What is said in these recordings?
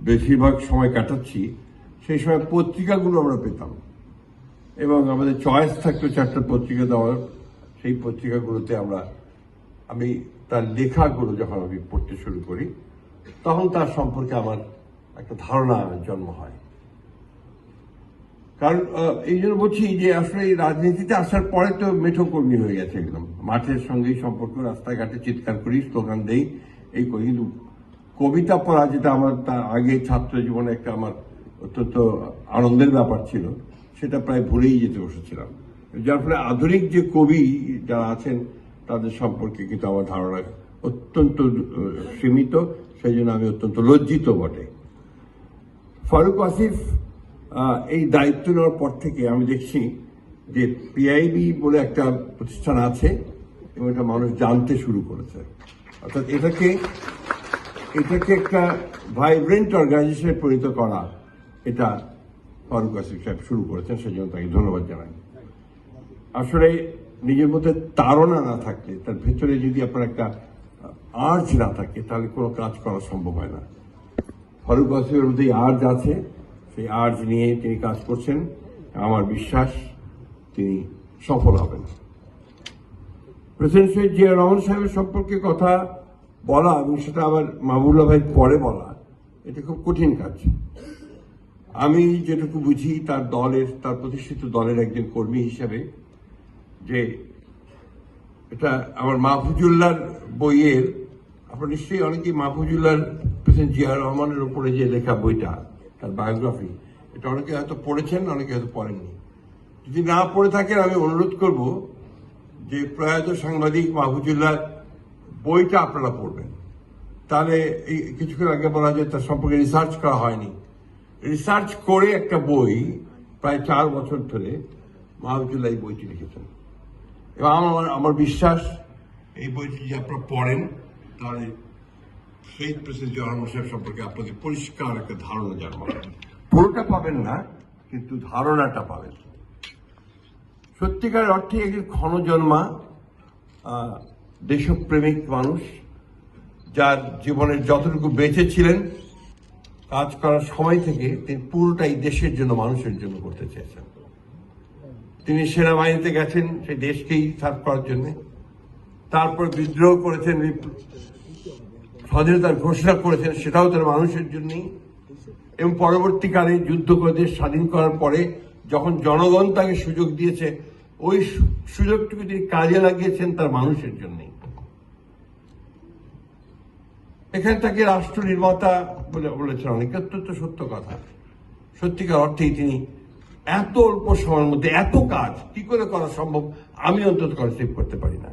বেশিরভাগ সময় কাটাচ্ছি, সেই সময় পত্রিকাগুলো আমরা পেতাম এবং আমাদের চয়েস থাকতো 4টা পত্রিকা দেওয়ার। সেই পত্রিকাগুলোতে আমি তার লেখাগুলো যখন আমি পড়তে শুরু করি, তখন তার সম্পর্কে আমার একটা ধারণা জন্ম হয়। কারণ এই জন্য বলছি যে আসলে এই রাজনীতিতে আসার পরে তো মেঠো কর্মী হয়ে গেছে, একদম মাঠের সঙ্গেই সম্পর্ক, রাস্তাঘাটে চিৎকার করি, স্লোগান দেই, এই করি। কিন্তু কবিতা পড়া, যেটা আমার তার আগে ছাত্র জীবনে একটা আমার অত্যন্ত আনন্দের ব্যাপার ছিল, সেটা প্রায় ভুলেই যেতে বসেছিলাম। যার ফলে আধুনিক যে কবি যারা আছেন তাদের সম্পর্কে কিন্তু আমার ধারণা অত্যন্ত সীমিত, সেই জন্য আমি অত্যন্ত লজ্জিত বটে। ফারুক আসিফ এই দায়িত্ব নেওয়ার পর থেকে আমি দেখছি যে পিআইবি বলে একটা প্রতিষ্ঠান আছে এবং এটা মানুষ জানতে শুরু করেছে। অর্থাৎ এটাকে একটা ভাইব্রেন্ট অর্গানাইজেশনে পরিণত করা, এটা ফারুক আসিফ সাহেব শুরু করেছেন, সেই জন্য তাকে ধন্যবাদ জানাই। আসলে নিজের মধ্যে তাড়না না থাকলে, তার ভেতরে যদি আপনার একটা আর্জ না থাকে, তাহলে কোনো কাজ করা সম্ভব হয় না। ফারুক আসিফের মধ্যে আর্জ আছে, সেই আর্জ নিয়ে তিনি কাজ করছেন। আমার বিশ্বাস তিনি সফল হবেন। প্রেসিডেন্ট শহীদ জিয়া রহমান সাহেবের সম্পর্কে কথা বলা এবং সেটা আবার মাহবুবুল্লাহ ভাই পরে বলা, এটা খুব কঠিন কাজ। আমি যেটুকু বুঝি তার প্রতিষ্ঠিত দলের একজন কর্মী হিসেবে, যে এটা আমার মাহফুজুল্লাহর বইয়ের, আপনার নিশ্চয়ই অনেকেই মাহফুজুল্লাহর প্রেসিডেন্ট জিয়া রহমানের উপরে যে লেখা বইটা, তার বায়োগ্রাফি, এটা অনেকে হয়তো পড়েছেন, অনেকে হয়তো পড়েননি। যদি না পড়ে থাকেন, আমি অনুরোধ করব যে প্রয়াত সাংবাদিক মাহফুজুল্লাহর বইটা আপনারা পড়বেন। তাহলে এই কিছুক্ষণ আগে বলা যায় তার সম্পর্কে রিসার্চ করা হয়নি। রিসার্চ করে একটা বই প্রায় 4 বছর ধরে মাহফুজুল্লাহ এই বইটি লিখেছেন এবং আমার বিশ্বাস এই বইটি যদি আপনারা পড়েন, তাহলে শহীদ প্রেসিডেন্ট জিয়া রহমান সাহেব সম্পর্কে আপনাদের পরিষ্কার একটা ধারণা জন্মাবে। পুরোটা পাবেন না, কিন্তু ধারণাটা পাবেন। সত্যিকার অর্থে একজন ক্ষণজন্মা দেশপ্রেমিক মানুষ, যার জীবনের যতটুকু বেঁচে ছিলেন, কাজ করার সময় থেকে তিনি পুরোটাই দেশের জন্য, মানুষের জন্য করতে চেয়েছেন। তিনি সেনাবাহিনীতে গেছেন সেই দেশকেই সার্ভ করার জন্য, তারপর বিদ্রোহ করেছেন, স্বাধীনতার ঘোষণা করেছেন, সেটাও তার মানুষের জন্যই। এবং পরবর্তীকালে যুদ্ধ করে দেশ স্বাধীন করার পরে যখন জনগণ তাকে সুযোগ দিয়েছে, ওই সুযোগটুকু তিনি কাজে লাগিয়েছেন তার মানুষের জন্যই। এখানে তাকে রাষ্ট্র নির্মাতা বলে বলেছেন অনেকে, অত্যন্ত সত্য কথা। সত্যিকার অর্থেই তিনি এত অল্প সময়ের মধ্যে এত কাজ কি করে করা সম্ভব, আমি অন্তত কনসেপ্ট করতে পারি না।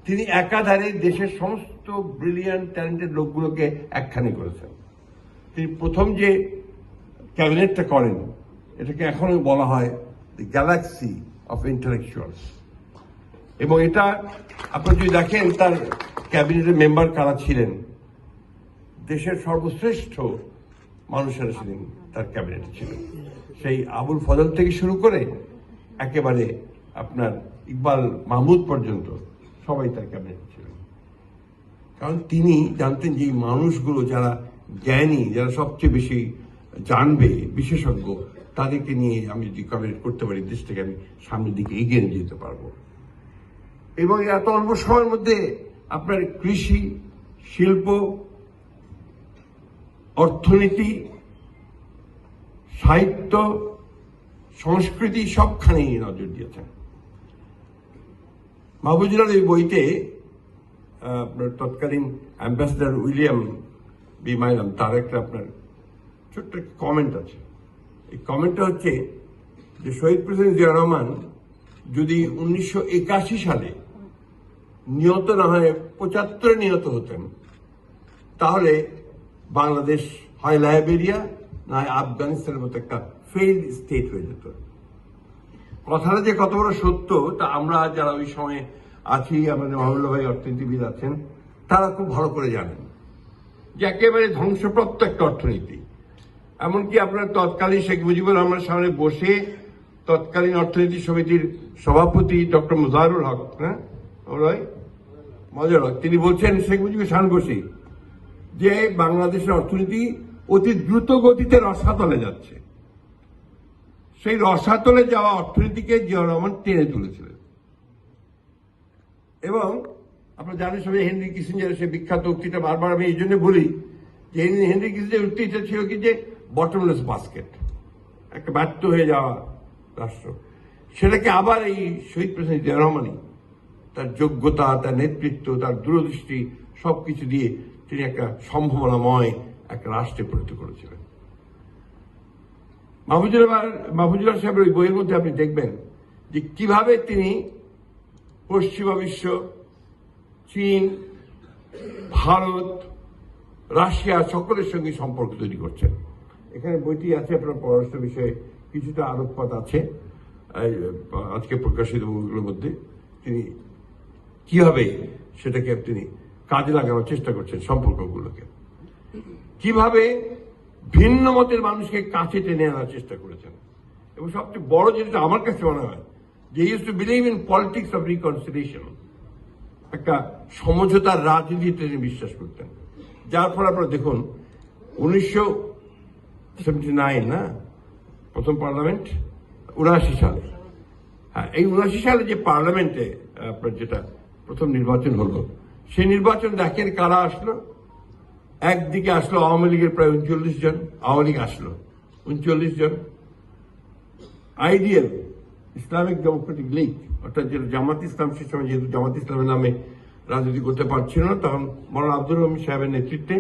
তিনি একাধারে দেশের সমস্ত ব্রিলিয়ান্ট ট্যালেন্টেড লোকগুলোকে একখানে করেছেন। তিনি প্রথম যে ক্যাবিনেটটা করেন, এটাকে এখনো বলা হয় দি গ্যালাক্সি অফ ইন্টেলেকচুয়ালস। এবং এটা আপনারা যদি দেখেন তার ক্যাবিনেটের মেম্বার কারা ছিলেন, দেশের সর্বশ্রেষ্ঠ মানুষেরা ছিলেন তার ক্যাবিনেটে ছিলেন। সেই আবুল ফজল থেকে শুরু করে একেবারে আপনার ইকবাল মাহমুদ পর্যন্ত সবাই তার ক্যাবিনেটে ছিলেন। কারণ তিনি জানতেন যে মানুষগুলো যারা জ্ঞানী, যারা সবচেয়ে বেশি জানবে, বিশেষজ্ঞ, তাদেরকে নিয়ে আমি যদি ক্যাবিনেট করতে পারি, দেশটাকে আমি সামনের দিকে এগিয়ে নিয়ে যেতে পারবো। এবং এত অল্প সময়ের মধ্যে আপনার কৃষি, শিল্প, অর্থনীতি, সাহিত্য, সংস্কৃতি সবখানেই নজর দিয়েছেন। মাহফুজুল্লাহর এই বইতে আপনার তৎকালীন অ্যাম্বাসেডর উইলিয়াম বি মাইলাম তার একটা আপনার ছোট্ট কমেন্ট আছে। এই কমেন্টটা হচ্ছে যে শহীদ প্রেসিডেন্ট জিয়া রহমান যদি 1981 সালে নিহত না হয়ে 75-এ নিহত হতেন, তাহলে বাংলাদেশ হয় লাইবেরিয়া না হয় আফগানিস্তানের মতো একটা ফেইল্ড স্টেট হয়ে যেত। কথাটা যে কত বড় সত্য তা আমরা যারা ওই সময় আছি, আমাদের মাহবুবুল্লাহ ভাই অর্থনীতিবিদ আছেন, তারা খুব ভালো করে জানেন যে একেবারে ধ্বংসপ্রাপ্ত একটা অর্থনীতি। এমনকি আপনার তৎকালীন শেখ মুজিবুর রহমানের সামনে বসে তৎকালীন অর্থনীতি সমিতির সভাপতি ডক্টর মুজাহিরুল হক, মজার হক, তিনি বলছেন শেখ মুজিবের সামনে বসে যে বাংলাদেশের অর্থনীতি অতি দ্রুত গতিতে রসাতলে যাচ্ছে। সেই রসাতলে যাওয়া অর্থনীতিকে জিয়াউর রহমান টেনে তুলেছিলেন। এবং আপনারা জানেন সবাই হেনরি কিসিঞ্জারের সে বিখ্যাত উক্তিটা বারবার আমি এই জন্য বলি যে হেনরি কিসিঞ্জারের উক্তিটা ছিল কি যে বটমলেস বাস্কেট, একটা ব্যর্থ হয়ে যাওয়া রাষ্ট্র। সেটাকে আবার এই শহীদ প্রেসিডেন্ট জিয়াউর রহমানই তার যোগ্যতা, তার নেতৃত্ব, তার দূরদৃষ্টি সবকিছু দিয়ে তিনি একটা সম্ভাবনাময় একটা রাষ্ট্রে পরিণত করেছিলেন। মাহফুজুল্লাহ সাহেবের ওই বইয়ের মধ্যে আপনি দেখবেন যে কিভাবে তিনি পশ্চিমা বিশ্ব, চীন, ভারত, রাশিয়া সকলের সঙ্গে সম্পর্ক তৈরি করছেন। এখানে বইটি আছে, আপনার পররাষ্ট্র বিষয়ে কিছুটা আলোকপাত আছে আজকে প্রকাশিত বইগুলোর মধ্যে। তিনি কিভাবে সেটাকে তিনি কাজে লাগানোর চেষ্টা করছেন, সম্পর্কগুলোকে কিভাবে ভিন্ন মতের মানুষকে কাছে টেনে আনার চেষ্টা করেছেন। এবং সবচেয়ে বড় যেটা আমার কাছে মনে হয় যে use to believe in politics of reconciliation, একটা সমঝোতার রাজনীতিতে তিনি বিশ্বাস করতেন। যার ফলে আপনারা দেখুন 1979 না প্রথম পার্লামেন্ট, 79 সালে, হ্যাঁ এই 79 সালে যে পার্লামেন্টে আপনার যেটা প্রথম নির্বাচন হলো, সেই নির্বাচন দেখেন কারা আসলো। একদিকে আসলো আওয়ামী লীগের প্রায় 39 জন, আওয়ামী লীগ আসলো 39 জন, আইডিএল ইসলামিক ডেমোক্রেটিক লীগ অর্থাৎ যেটা জামাত ইসলাম, সে সময় যেহেতু জামাত ইসলামের নামে রাজনীতি করতে পারছিল না, তখন মৌলানা আব্দুর রহিম সাহেবের নেতৃত্বে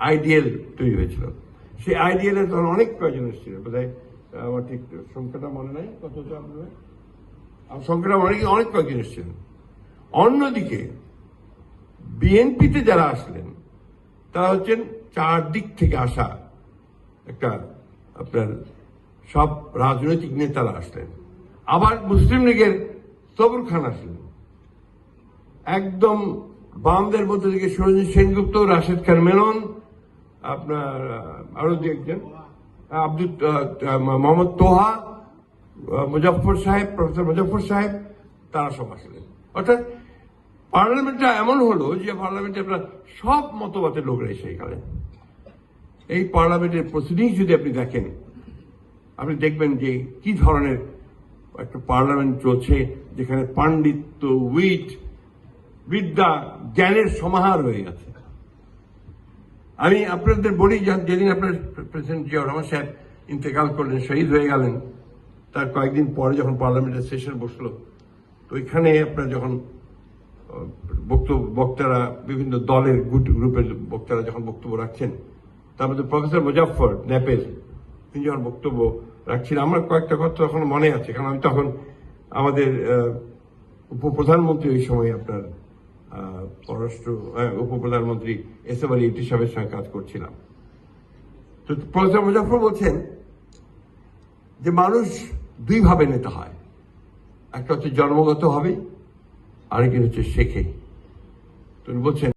আইডিএল তৈরি হয়েছিল। সেই আইডিএল এর তখন অনেক কয়েকজন এসেছিল, বোধহয় আমার ঠিক সংখ্যাটা মনে নাই কতটা, সংখ্যাটা অনেক কয়েকজন এসেছিলেন। অন্যদিকে বিএনপিতে যারা আসলেন তারা হচ্ছেন চারদিক থেকে আসা একটা আপনার সব রাজনৈতিক নেতারা আসলেন। আবার মুসলিম লীগের তবুর খান আসলেন, একদম বামদের মধ্যে থেকে সুরঞ্জিত সেনগুপ্ত, রাশেদ খান মেনন, আপনার আরো দু একজন, মোহাম্মদ তোহা, মুজফর সাহেব, প্রফেসর মুজফর সাহেব, তারা সব আসলেন। অর্থাৎ পার্লামেন্টটা এমন হলো যে পার্লামেন্টে আপনার সব মতবাদের লোকরা এসে গেলেন। এই পার্লামেন্টের প্রসিডিংস যদি আপনি দেখেন, আপনি দেখবেন যে কি ধরনের একটা পার্লামেন্ট চলছে, যেখানে পাণ্ডিত্য, বিদ্যা, জ্ঞানের সমাহার হয়ে গেছে। আমি আপনাদের বলি, যেদিন আপনার প্রেসিডেন্ট জিয়াউর রহমান সাহেব ইন্তেকাল করলেন, শহীদ হয়ে গেলেন, তার কয়েকদিন পরে যখন পার্লামেন্টের সেশন বসলো, তো ওইখানে আপনার যখন বক্তারা বিভিন্ন দলের গ্রুপের বক্তারা যখন বক্তব্য রাখছেন, তার মধ্যে প্রফেসর মুজাফফর নেপেল তিনি যখন বক্তব্য রাখছিলেন, আমার কয়েকটা কথা তখন মনে আছে, কারণ আমি তখন আমাদের উপপ্রধানমন্ত্রী ওই সময় আপনার পররাষ্ট্র উপপ্রধানমন্ত্রী এসএম আলী ইদ্রিস সাহেবের সঙ্গে কাজ করছিলাম। তো প্রফেসর মুজাফফর বলছেন যে মানুষ দুইভাবে নেতা হয়, একটা হচ্ছে জন্মগত হবে, আরেকটা হচ্ছে শেখে। তো বলছেন